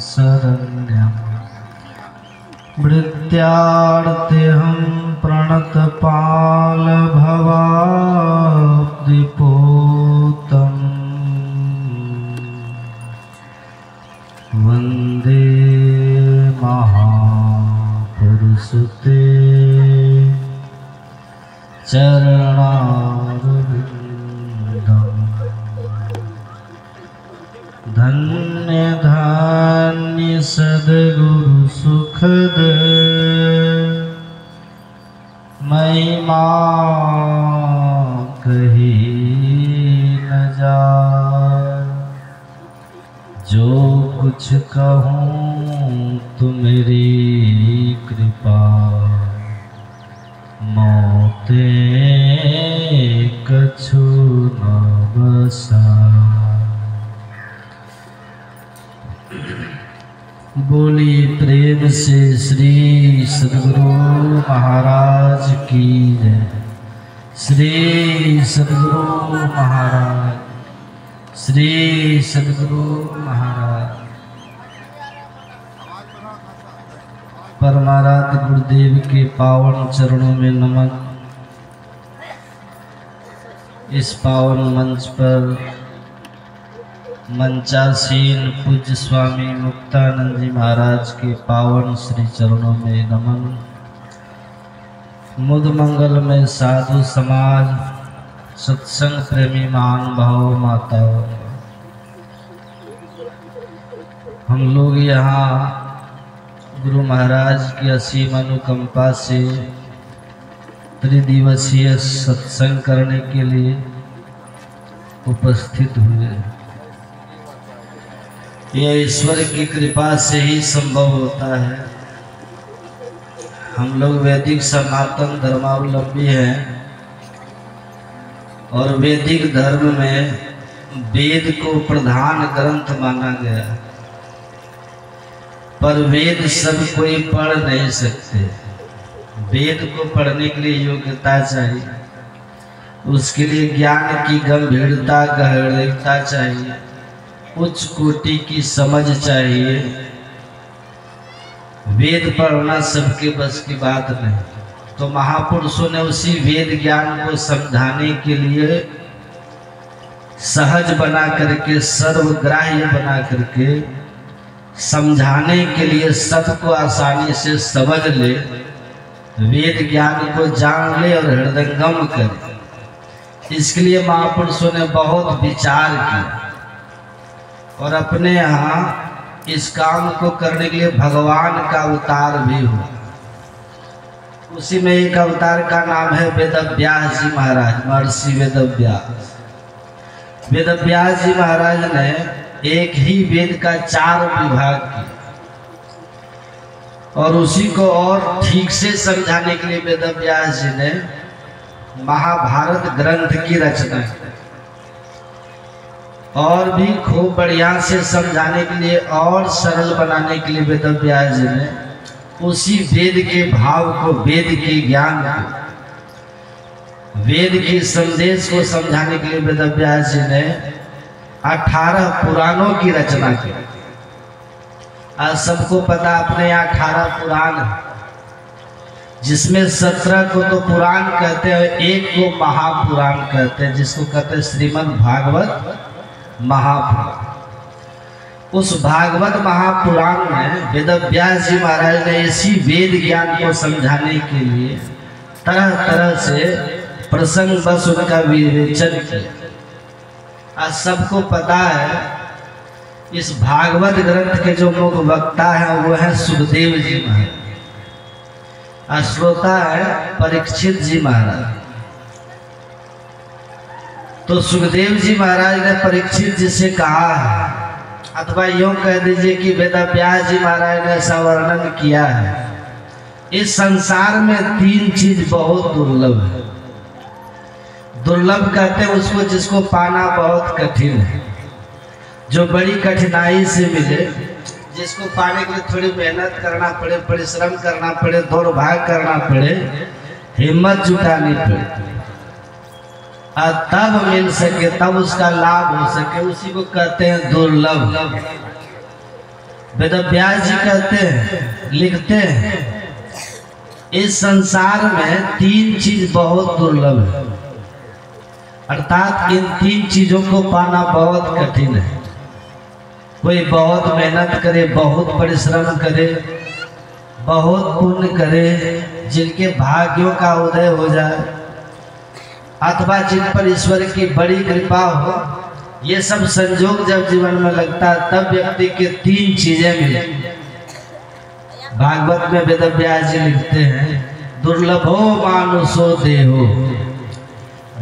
शरण्यम् मृत्यार्तेऽहं प्रणतपालभवाब्धिपूतम् वन्दे महापुरुषते चरणारविन्दम्। धन्य धन्य सद्गुरु सुखद महिमा कही न जाए। जो कुछ कहूँ तो मेरी कृपा मोते कछु न बसा। बोली प्रेम से श्री सद्गुरु महाराज की जय। श्री सद्गुरु महाराज, श्री सद्गुरु महाराज। परमाराध्य गुरुदेव के पावन चरणों में नमन। इस पावन मंच पर मंचासीन पूज्य स्वामी मुक्तानंद जी महाराज के पावन श्री चरणों में नमन। मुद मंगल में साधु समाज, सत्संग प्रेमी महानुभाव माताओं, हम लोग यहाँ गुरु महाराज की असीम अनुकंपा से त्रिदिवसीय सत्संग करने के लिए उपस्थित हुए। यह ईश्वर की कृपा से ही संभव होता है। हम लोग वैदिक सनातन धर्मावलंबी हैं और वैदिक धर्म में वेद को प्रधान ग्रंथ माना गया, पर वेद सब कोई पढ़ नहीं सकते। वेद को पढ़ने के लिए योग्यता चाहिए, उसके लिए ज्ञान की गंभीरता गहनता चाहिए, उच्च कोटि की समझ चाहिए। वेद पढ़ना सबके बस की बात नहीं। तो महापुरुषों ने उसी वेद ज्ञान को समझाने के लिए सहज बना करके, सर्वग्राह्य बना करके, समझाने के लिए सबको आसानी से समझ ले, वेद ज्ञान को जान ले और हृदयंगम करे। इसके लिए महापुरुषों ने बहुत विचार किया और अपने यहाँ इस काम को करने के लिए भगवान का अवतार भी हुआ। उसी में एक अवतार का नाम है वेदव्यास जी महाराज, महर्षि वेदव्यास। वेदव्यास जी महाराज ने एक ही वेद का 4 विभाग किया और उसी को और ठीक से समझाने के लिए वेदव्यास जी ने महाभारत ग्रंथ की रचना की और भी खूब बढ़िया से समझाने के लिए और सरल बनाने के लिए वेदव्यास जी ने उसी वेद के भाव को, वेद के ज्ञान को, वेद के संदेश को समझाने के लिए वेदव्यास जी ने 18 पुराणों की रचना की। आज सबको पता अपने यहाँ 18 पुराण है, जिसमें 17 को तो पुराण कहते हैं, एक को महापुराण कहते हैं, जिसको कहते हैं श्रीमद् भागवत महापुराण। उस भागवत महापुराण में वेदव्यास जी महाराज ने इसी वेद ज्ञान को समझाने के लिए तरह तरह से प्रसंग बस उनका विवेचन किया। आज सबको पता है इस भागवत ग्रंथ के जो मुख्य वक्ता हैं वो है सुखदेव जी महाराज, श्रोता है परीक्षित जी महाराज। तो सुखदेव जी महाराज ने परीक्षित जी से कहा है, अथवा यूं कह दीजिए कि वेदव्यास जी महाराज ने ऐसा वर्णन किया है, इस संसार में 3 चीज बहुत दुर्लभ है। दुर्लभ कहते हैं उसको जिसको पाना बहुत कठिन है, जो बड़ी कठिनाई से मिले, जिसको पाने के लिए थोड़ी मेहनत करना पड़े, परिश्रम करना पड़े, दौड़ भाग करना पड़े, हिम्मत जुटानी पड़े, और तब मिल सके, तब उसका लाभ हो सके, उसी को कहते हैं दुर्लभ। वेदव्यास जी कहते हैं, लिखते हैं, इस संसार में 3 चीज बहुत दुर्लभ है, अर्थात इन 3 चीजों को पाना बहुत कठिन है। कोई बहुत मेहनत करे, बहुत परिश्रम करे, बहुत पुण्य करे, जिनके भाग्यों का उदय हो जाए, अथवा जिन पर ईश्वर की बड़ी कृपा हो, ये सब संजोग जब जीवन में लगता है तब व्यक्ति के 3 चीजें मिले। भागवत में वेदव्यास जी लिखते हैं, दुर्लभो मानुषो देहो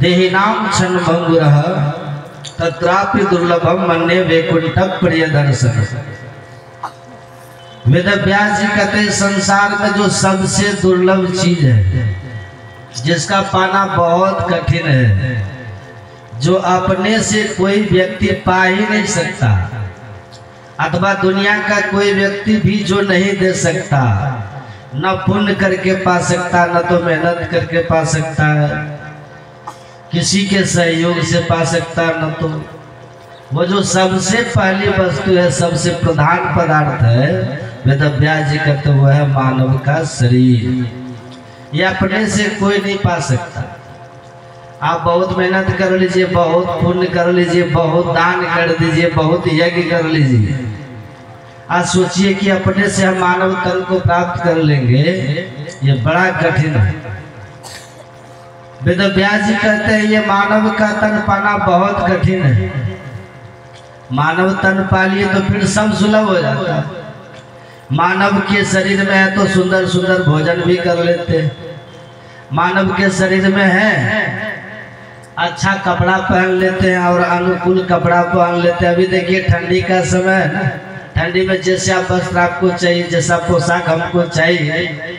देहि नाम क्षण भंगुरः तत्रापि दुर्लभम मन्ये वैकुंठ प्रिय दर्शन। वेदव्यास जी कहते संसार में जो सबसे दुर्लभ चीज है, जिसका पाना बहुत कठिन है, जो अपने से कोई व्यक्ति पा ही नहीं सकता, अथवा दुनिया का कोई व्यक्ति भी जो नहीं दे सकता, न पुण्य करके पा सकता, न तो मेहनत करके पा सकता है, किसी के सहयोग से पा सकता, न तो वो जो सबसे पहली वस्तु है, सबसे प्रधान पदार्थ है, वेदव्यास जी कहते हुए है मानव का शरीर। ये अपने से कोई नहीं पा सकता। आप बहुत मेहनत कर लीजिए, बहुत पुण्य कर लीजिए, बहुत दान कर दीजिए, बहुत यज्ञ कर लीजिए, आज सोचिए कि अपने से हम मानव तन को प्राप्त कर लेंगे, ये बड़ा कठिन है। वेदव्यास जी कहते हैं ये मानव का तन पाना बहुत कठिन है। मानव तन पा लिए तो फिर सब सुलभ हो जाता है। मानव के शरीर में है तो सुंदर सुंदर भोजन भी कर लेते हैं, मानव के शरीर में है अच्छा कपड़ा पहन लेते हैं और अनुकूल कपड़ा पहन लेते हैं। अभी देखिए ठंडी का समय है ना, ठंडी में जैसे आप वस्त्र आपको चाहिए, जैसा पोशाक हमको चाहिए,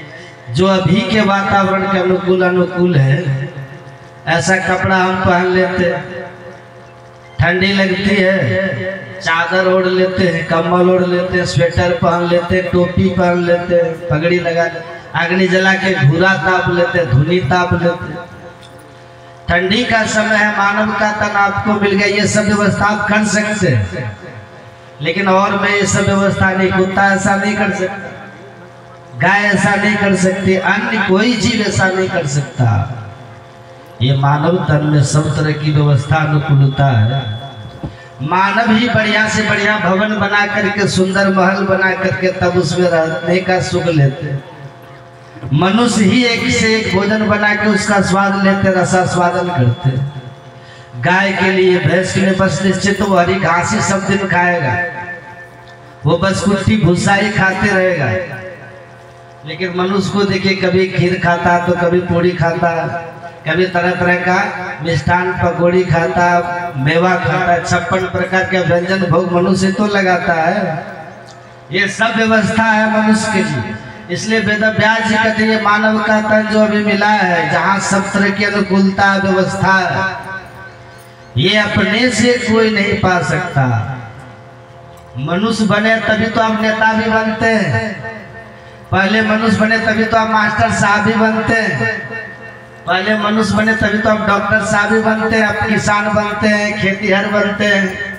जो अभी के वातावरण के अनुकूल है, ऐसा कपड़ा हम पहन लेते हैं। ठंडी लगती है, चादर ओढ़ लेते हैं, कम्बल ओढ़ लेते हैं, स्वेटर पहन लेते हैं, टोपी पहन लेते हैं, पगड़ी लगा, अग्नि जला के घूरा ताप लेते हैं, धुनी ताप लेते हैं। ठंडी का समय है, मानव का तन आपको मिल गया, ये सब व्यवस्था आप कर सकते हैं, लेकिन और मैं ये सब व्यवस्था नहीं, कुत्ता ऐसा नहीं कर सकता, गाय ऐसा नहीं कर सकती, अन्य कोई जीव ऐसा नहीं कर सकता। ये मानव तन में सब तरह की व्यवस्था अनुकूलता है। मानव ही बढ़िया से बढ़िया भवन बना करके, सुंदर महल बना करके तब उसमें रहने का सुख लेते। मनुष्य ही एक से एक भोजन बना के उसका स्वाद लेते, रसास्वादन करते। गाय के लिए, भैंस के लिए बस निश्चित वो हरी घास ही सब दिन खाएगा, वो बस कुट्टी भूसा ही खाते रहेगा। लेकिन मनुष्य को देखिए, कभी खीर खाता तो कभी पूरी खाता, कभी तरह तरह का मिष्ठान पकौड़ी खाता, मेवा खाता, 56 प्रकार के व्यंजन भोग मनुष्य तो लगाता है। ये सब व्यवस्था है मनुष्य के लिए। इसलिए वेदव्यास जी कहते हैं मानव का तन जो अभी मिला है, जहाँ सब तरह की अनुकूलता व्यवस्था है, ये अपने से कोई नहीं पा सकता। मनुष्य बने तभी तो आप नेता भी बनते हैं, पहले मनुष्य बने तभी तो आप मास्टर साहब भी बनते हैं, पहले मनुष्य बने तभी तो आप डॉक्टर साहब भी बनते हैं, आप किसान बनते हैं, खेतीहर बनते हैं।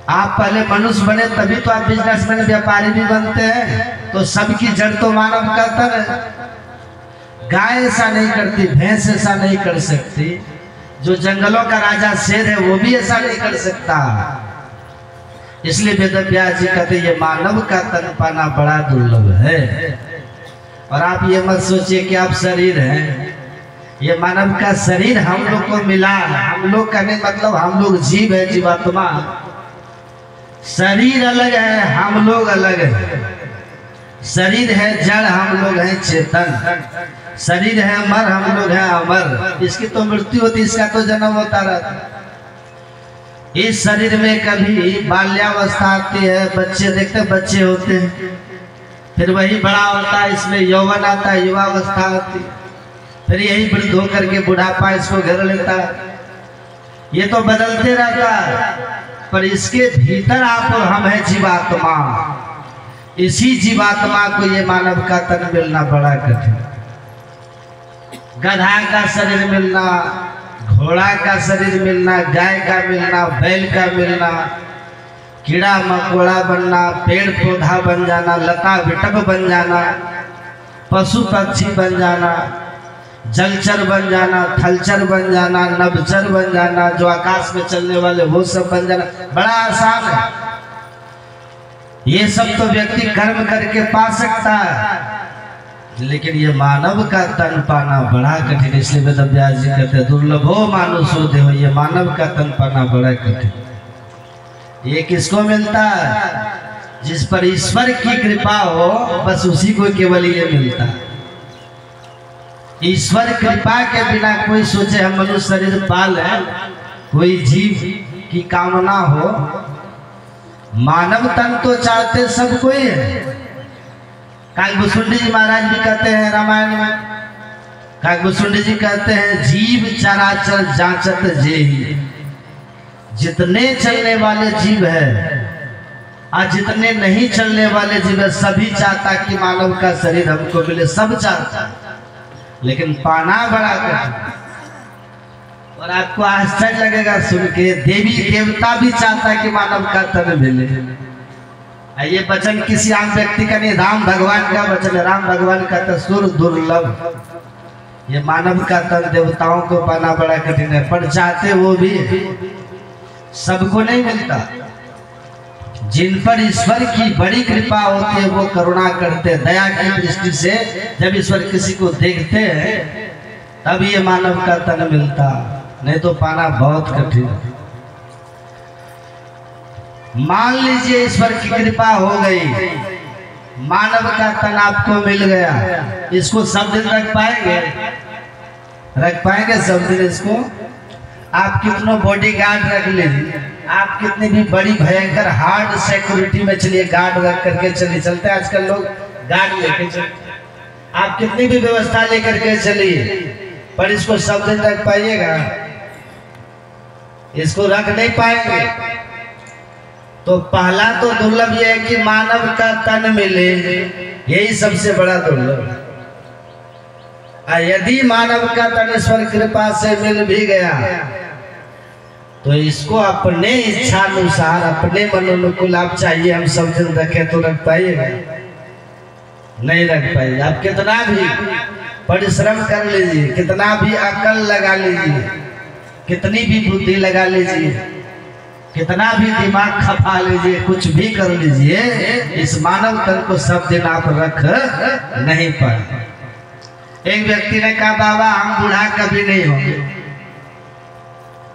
आप पहले मनुष्य बने तभी तो आप बिजनेसमैन, व्यापारी भी बनते हैं। तो सबकी जड़ तो मानव का तन है। गाय ऐसा नहीं करती, भैंस ऐसा नहीं कर सकती, जो जंगलों का राजा शेर है वो भी ऐसा नहीं कर सकता। इसलिए वेदव्यास जी कहते ये मानव का तन पाना बड़ा दुर्लभ है। और आप ये मत सोचिए कि आप शरीर हैं, ये मानव का शरीर हम लोग को मिला है। हम लोग का नहीं मतलब हम लोग जीव है, जीवात्मा। शरीर अलग है, हम लोग अलग है। शरीर है जड़, हम लोग हैं चेतन। शरीर है अमर, हम लोग हैं अमर। इसकी तो मृत्यु होती, इसका तो जन्म होता रहता। इस शरीर में कभी बाल्यावस्था आती है, बच्चे देखते बच्चे होते हैं, फिर वही बड़ा होता है, इसमें यौवन आता है, युवावस्था आती, फिर यही वृद्ध होकर के बुढ़ापा इसको घेर लेता है। ये तो बदलते रहता है, पर इसके भीतर आप हम हैं जीवात्मा। इसी जीवात्मा को ये मानव का तन मिलना बड़ा कठिन। गधा का शरीर मिलना, घोड़ा का शरीर मिलना, गाय का मिलना, बैल का मिलना, कीड़ा मकोड़ा बनना, पेड़ पौधा बन जाना, लता विटप बन जाना, पशु पक्षी बन जाना, जलचर बन जाना, थलचर बन जाना, नभचर बन जाना, जो आकाश में चलने वाले वो सब बन जाना बड़ा आसान है। ये सब तो व्यक्ति कर्म करके पा सकता है, लेकिन ये मानव का तन पाना बड़ा कठिन। इसलिए वेद व्यास जी कहते हैं दुर्लभो मानुषो देहो, ये मानव का तन पाना बड़ा कठिन। ये किसको मिलता है? जिस पर ईश्वर की कृपा हो, बस उसी को केवल ये मिलता है। ईश्वर कृपा के बिना कोई सोचे हम मनुष्य शरीर पाल है, कोई जीव की कामना हो, मानव तन तो चाहते सब कोई है। काकभूषुंडी जी महाराज भी कहते हैं रामायण में, काकभूषुंडी जी कहते हैं जीव चराचर जांचत जेहि, जितने चलने वाले जीव है और जितने नहीं चलने वाले जीव है, सभी चाहता कि मानव का शरीर हमको मिले, सब चाहता, लेकिन पाना बड़ा कठिन। और आपको आश्चर्य लगेगा सुन के, देवी देवता भी चाहता कि मानव का तन मिले। ये वचन किसी आम व्यक्ति का नहीं, राम भगवान का वचन है। राम भगवान का तस्वीर दुर्लभ, ये मानव का तन देवताओं को पाना बड़ा कठिन है, पर चाहते वो भी सबको नहीं मिलता। जिन पर ईश्वर की बड़ी कृपा होती है वो करुणा करते, दया की दृष्टि से जब ईश्वर किसी को देखते हैं तब ये मानव का तन मिलता, नहीं तो पाना बहुत कठिन है। मान लीजिए ईश्वर की कृपा हो गई, मानव का तन आपको मिल गया, इसको सब दिन रख पाएंगे? रख पाएंगे सब दिन इसको? आप कितनों बॉडीगार्ड रख लीजिए, आप कितनी भी बड़ी भयंकर हार्ड सिक्योरिटी में चलिए, गार्ड रख करके चलिए, चलते आजकल लोग गार्ड लेके चलते, आप कितनी भी व्यवस्था लेकर के चलिए, पर इसको सब दिन रख पाइएगा? इसको रख नहीं पाएंगे। तो पहला तो दुर्लभ यह है कि मानव का तन मिले, यही सबसे बड़ा दुर्लभ। यदि मानव का तन ईश्वर कृपा से मिल भी गया तो इसको अपने इच्छा अनुसार, अपने मनोनुकूल आप चाहिए हम सब दिन रखें तो रख पाइएगा? नहीं रख पाइए। आप कितना भी परिश्रम कर लीजिए, कितना भी अकल लगा लीजिए, कितनी भी बुद्धि लगा लीजिए, कितना भी दिमाग खपा लीजिए, कुछ भी कर लीजिए, इस मानव तन को सब दिन आप रख नहीं पाए। एक व्यक्ति ने कहा बाबा हम बूढ़ा कभी नहीं होंगे।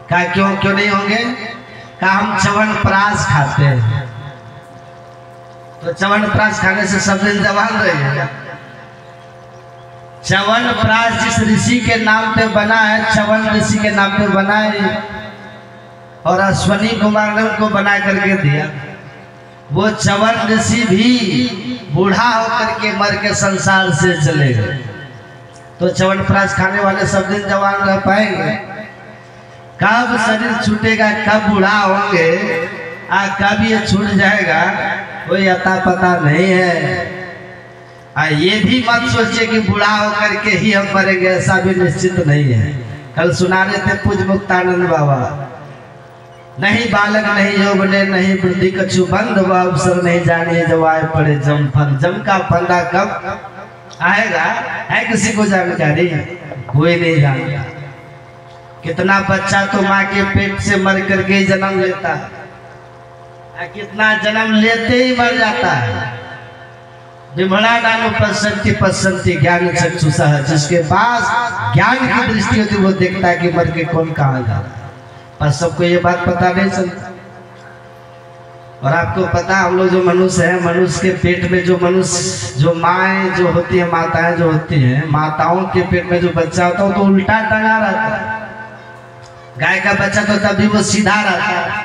कहा क्यों नहीं होंगे? कहा हम च्यवनप्राश खाते हैं। तो च्यवनप्राश खाने से सब दिन जवान रहेगा? च्यवनप्राश जिस ऋषि के नाम पे बना है, च्यवन ऋषि के नाम पे बना है, और अश्वनी कुमार ने उनको बना करके दिया। वो च्यवन ऋषि भी बूढ़ा होकर के मर के संसार से चले गए। तो च्यवनप्राश खाने वाले सब दिन जवान रह पाएंगे? कब शरीर छूटेगा, कब बूढ़ा होंगे, कब ये छूट जाएगा, कोई अता पता नहीं है। ये भी मत सोचिए कि बूढ़ा होकर के ही हम मरेंगे, ऐसा भी निश्चित नहीं है। कल सुना रहे थे पूज्य मुक्तानंद बाबा, नहीं बालक नहीं यौवने नहीं वृद्धि कछु बंध, वह अवसर नहीं जानिए जब आए पड़े जम फन। जम का फंदा कब आएगा है किसी को जानकारी? कोई नहीं जानता। कितना बच्चा तो माँ के पेट से मर करके ही जन्म लेता है, कितना जन्म लेते ही मर जाता है। विमला नानु पश्यन्ति पश्यन्ति ज्ञान चक्षुषः, जिसके पास ज्ञान की दृष्टि होती वो देखता है कि मर के कौन कहाँ जा रहा है, पर सबको ये बात पता नहीं चलता। और आपको पता हम लोग जो मनुष्य है, मनुष्य के पेट में जो माएँ जो होती है, माताएं जो होती हैं, माताओं के पेट में जो बच्चा होता है तो उल्टा टंगा रहता है। गाय का बच्चा तो तभी वो सीधा रहता है,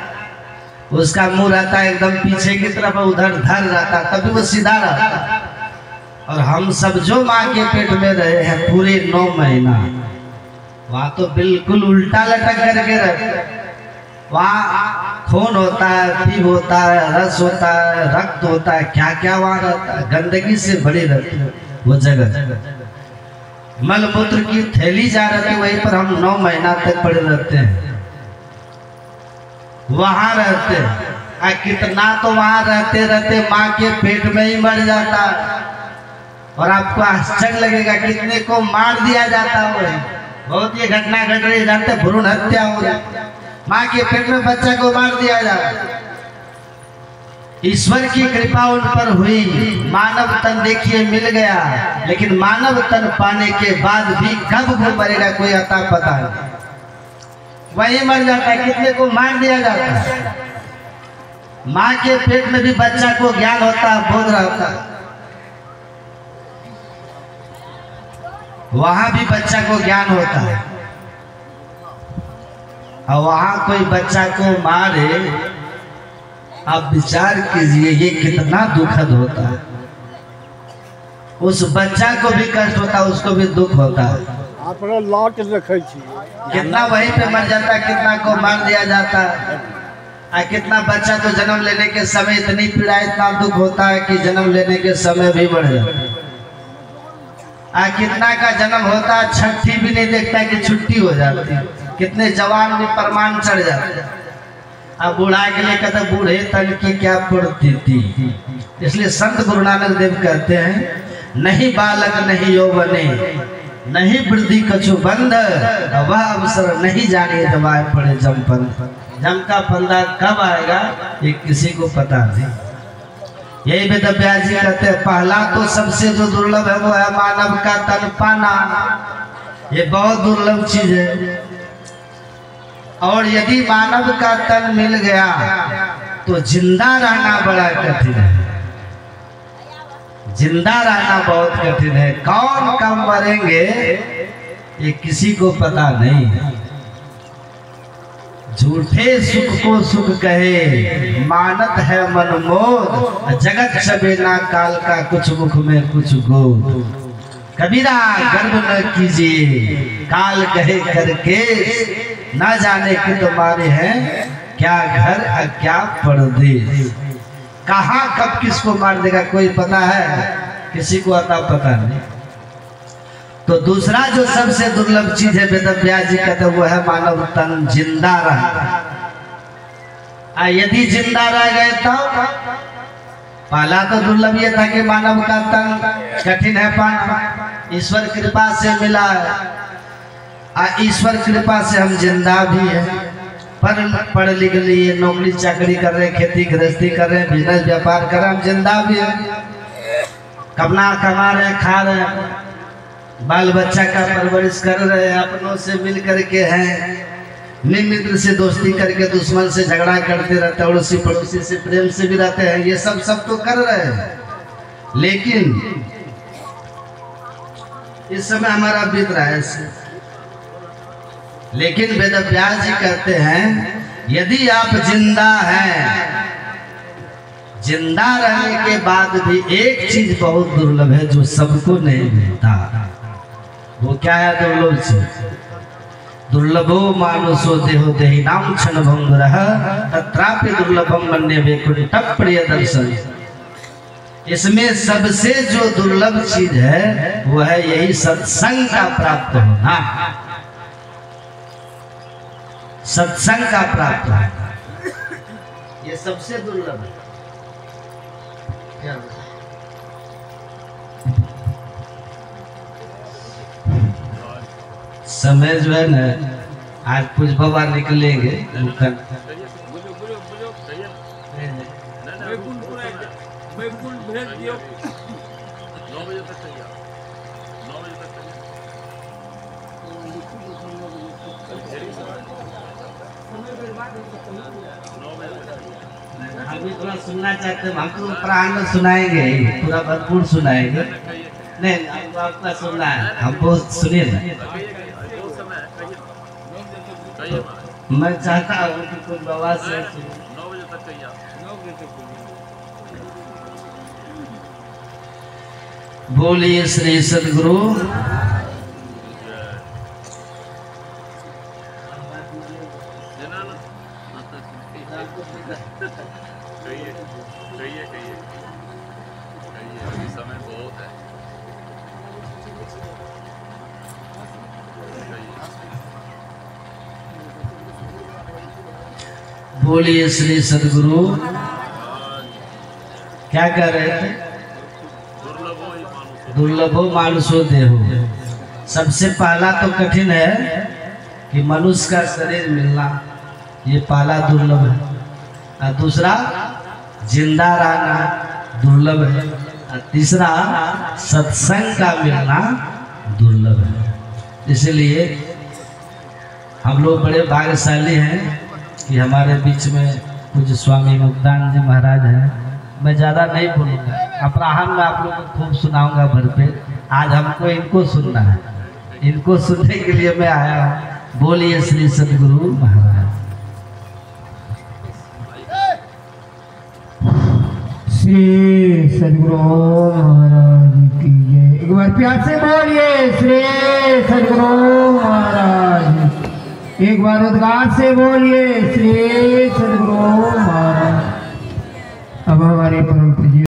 उसका मुंह रहता है एकदम पीछे की तरफ, उधर धर रहता है, तभी वो सीधा रहता है। और हम सब जो माँ के पेट में रहे हैं पूरे 9 महीना, वहाँ तो बिल्कुल उल्टा लटक करके रहते हैं। वहाँ खून होता है, पीप होता है, रस होता है, रक्त होता है, क्या क्या वहाँ रहता है, गंदगी से भरी रहती है वो जगह। मलमूत्र की थैली जा रहती है, वहीं पर हम 9 महीना तक पड़े रहते हैं, वहाँ रहते हैं। कितना तो वहां रहते रहते माँ के पेट में ही मर जाता। और आपको आश्चर्य लगेगा कितने को मार दिया जाता है। बहुत ये घटना घट रही, जानते भ्रूण हत्या हो रही, माँ के पेट में बच्चा को मार दिया जाता। ईश्वर की कृपा उन पर हुई, मानव तन देखिए मिल गया, लेकिन मानव तन पाने के बाद भी कब वो मरेगा कोई अता पता नहीं, वही मर जाता है। कितने को मार दिया जाता है। माँ के पेट में भी बच्चा को ज्ञान होता, बोध रहता, वहां भी बच्चा को ज्ञान होता है, और वहां कोई बच्चा को मारे, आप विचार कीजिए ये कितना दुखद होता है। उस बच्चा को भी कष्ट होता है, उसको भी दुख होता है। अपना लाट रखे कितना वहीं पे मर जाता है, कितना को मार दिया जाता है। कितना बच्चा तो जन्म लेने के समय इतनी पीड़ा, इतना दुख होता है कि जन्म लेने के समय भी बढ़ जाता है। कितना का जन्म होता है, छठी भी नहीं देखता कि छुट्टी हो जाती है। कितने जवान भी परमान चढ़ जाते हैं। अब बूढ़ा के लिए कहते बूढ़े तन की क्या पड़ती थी। इसलिए संत गुरु नानक देव कहते हैं, नहीं बालक नहीं यौवने, नहीं वृद्धि कछु बंध, वह अवसर नहीं जाने दवाए पड़े जमपंथ। जम का फंदा कब आएगा ये किसी को पता नहीं। यही वेद व्यास जी कहते हैं, पहला तो सबसे जो दुर्लभ है वो है मानव का तन पाना। ये बहुत दुर्लभ चीज है। और यदि मानव का तन मिल गया तो जिंदा रहना बड़ा कठिन है। जिंदा रहना बहुत कठिन है। कौन कब मरेंगे ये किसी को पता नहीं है। झूठे सुख को सुख कहे, मानत है मन मोद, जगत चबे ना काल का कुछ मुख में कुछ गोद। कबीरा गर्व न कीजिए, काल कहे करके, ना जाने कि तुम्हारे हैं क्या घर और क्या परदेश। कहाँ कब किसको मार देगा कोई पता है, किसी को अता पता नहीं। तो दूसरा जो सबसे दुर्लभ चीज है वेद व्यास जी कहते वो है मानव तन जिंदा रहा। यदि जिंदा रह गए तो पहला तो दुर्लभ ये था कि मानव का तन कठिन है पाना, ईश्वर कृपा से मिला है। ईश्वर कृपा से हम जिंदा भी हैं, पढ़ लिख लिए, नौकरी चाकरी कर रहे, खेती गृहस्थी कर रहे, बिजनेस व्यापार कर रहे, हम जिंदा भी हैं। कमा रहे, खा रहे, बाल बच्चा का परवरिश कर रहे हैं, अपनों से मिल करके हैं, मित्र से दोस्ती करके दुश्मन से झगड़ा करते रहते हैं, अड़ोसी पड़ोसी से प्रेम से भी रहते हैं। ये सब तो कर रहे हैं, लेकिन इस समय हमारा बीत रहा है। लेकिन वेद व्यास जी कहते हैं यदि आप जिंदा हैं, जिंदा रहने के बाद भी एक चीज बहुत दुर्लभ है जो सबको नहीं मिलता। वो क्या है दुर्लभ चीज? दुर्लभो मानुषो देहो देहि नाम क्षण भंग रह, तत्रापि दुर्लभम मन्ये वैकुंठम प्रिय दर्शन। इसमें सबसे जो दुर्लभ चीज है वो है यही सत्संग का प्राप्त होना, सत्संग का प्राप्त होना, ये सबसे दुर्लभ है। समय जो है ना, आज कुछ बाबा निकलेंगे हम भी थोड़ा सुनना चाहते हैं। हम तो प्राण में सुनाएंगे, पूरा भरपूर सुनाएंगे। नहीं हमको आपका सुनना है, हमको सुनिए ना। मैं चाहता हूँ कि कुछ बाबा से बोलिए श्री सदगुरु। समय बहुत है। बोलिए श्री सदगुरु। क्या कह रहे थे? दुर्लभो मानुषो देहो। सबसे पहला तो कठिन है कि मनुष्य का शरीर मिलना, ये पहला दुर्लभ है। और दूसरा जिंदा रहना दुर्लभ है। और तीसरा सत्संग का मिलना दुर्लभ है। इसलिए हम लोग बड़े भाग्यशाली हैं कि हमारे बीच में कुछ स्वामी मुक्तानंद जी महाराज हैं। मैं ज़्यादा नहीं बोलूँगा, अपराहन में आप लोग को खूब सुनाऊंगा भरपेट। आज हमको इनको सुनना है, इनको सुनने के लिए मैं आया हूँ। बोलिए श्री सदगुरु महाराज। श्री सदगुरु महाराज की जय। एक बार प्यार से बोलिए श्री सदगुरु महाराज। एक बार उद्गार से बोलिए श्री सदगुरु महाराज। अब हमारे परम पूज्य